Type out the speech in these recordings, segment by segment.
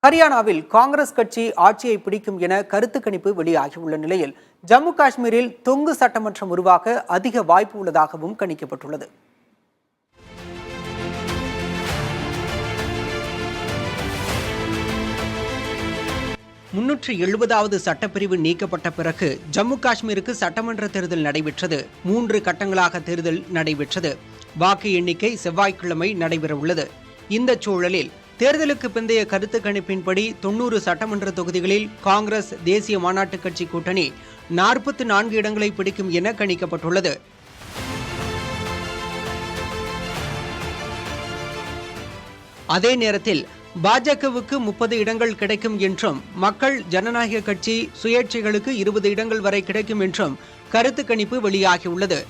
ஹரியானாவில் காங்கிரஸ் கட்சி ஆட்சியை பிடிக்கும் என கருத்து கணிப்பு வெளியாகியுள்ள நிலையில் ஜம்மு காஷ்மீரில் தொங்கு சட்டமன்றம் உருவாக அதிக வாய்ப்பு உள்ளதாகவும் கணிக்கப்பட்டுள்ளது. முன்னூற்று 70வது சட்டப்பிரிவு நீக்கப்பட்ட பிறகு ஜம்மு காஷ்மீருக்கு சட்டமன்ற தேர்தல் நடைபெற்றது. 3 கட்டங்களாக தேர்தல் நடைபெற்றது. வாக்கு எண்ணிக்கை செவ்வாய்க்கிழமை நடைபெறவுள்ளது. இந்த சூழலில் தேர்தலுக்கு பிந்தைய கருத்து கணிப்பின்படி 90 சட்டமன்ற தொகுதிகளில் காங்கிரஸ் தேசிய மாநாட்டுக் கட்சி கூட்டணி 44 இடங்களை பிடிக்கும் என கணிக்கப்பட்டுள்ளது. அதே நேரத்தில் பாஜகவுக்கு 30 இடங்கள் கிடைக்கும் என்றும் மக்கள் ஜனநாயக கட்சி சுயேட்சைகளுக்கு 20 இடங்கள் வரை கிடைக்கும் என்றும் கருத்து கணிப்பு வெளியாகியுள்ளது.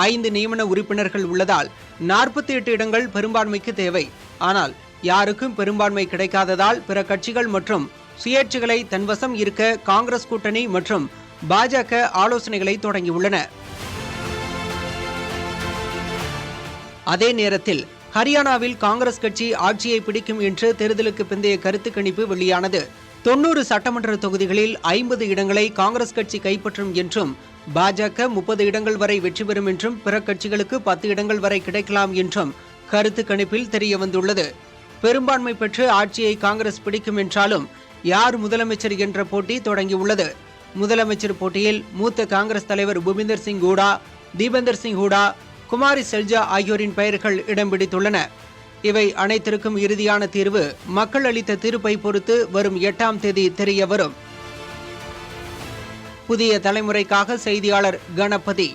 5 நியமன உறுப்பினர்கள் உள்ளதால் 48 இடங்கள் பெரும்பான்மைக்கு தேவை. ஆனால் யாருக்கும் பெரும்பான்மை கிடைக்காததால் பிற கட்சிகள் மற்றும் சுயேட்சைகளை தன்வசம் இருக்க காங்கிரஸ் கூட்டணி மற்றும் பாஜக ஆலோசனைகளை தொடங்கியுள்ளன. அதே நேரத்தில் ஹரியானாவில் காங்கிரஸ் கட்சி ஆட்சியை பிடிக்கும் என்று தேர்தலுக்கு பிந்தைய கருத்து கணிப்பு வெளியானது. 90 சட்டமன்ற தொகுதிகளில் 50 இடங்களை காங்கிரஸ் கட்சி கைப்பற்றும் என்றும் பாஜக 30 இடங்கள் வரை வெற்றி பெறும் என்றும் பிற கட்சிகளுக்கு 10 இடங்கள் வரை கிடைக்கலாம் என்றும் கருத்து கணிப்பில் தெரியவந்துள்ளது. பெரும்பான்மை பெற்று ஆட்சியை காங்கிரஸ் பிடிக்கும் என்றாலும் யார் முதலமைச்சர் என்ற போட்டி தொடங்கியுள்ளது. முதலமைச்சர் போட்டியில் மூத்த காங்கிரஸ் தலைவர் பூபிந்தர் சிங் ஹூடா, தீபந்தர் சிங் ஹூடா, குமாரி செல்ஜா ஆகியோரின் பெயர்கள் இடம் பிடித்துள்ளன. இவை அனைத்திற்கும் இறுதியான தீர்வு மக்கள் அளித்த தீர்ப்பை பொறுத்து வரும் 8ஆம் தேதி தெரிய வரும். புதிய தலைமுறைக்காக செய்தியாளர் கணபதி.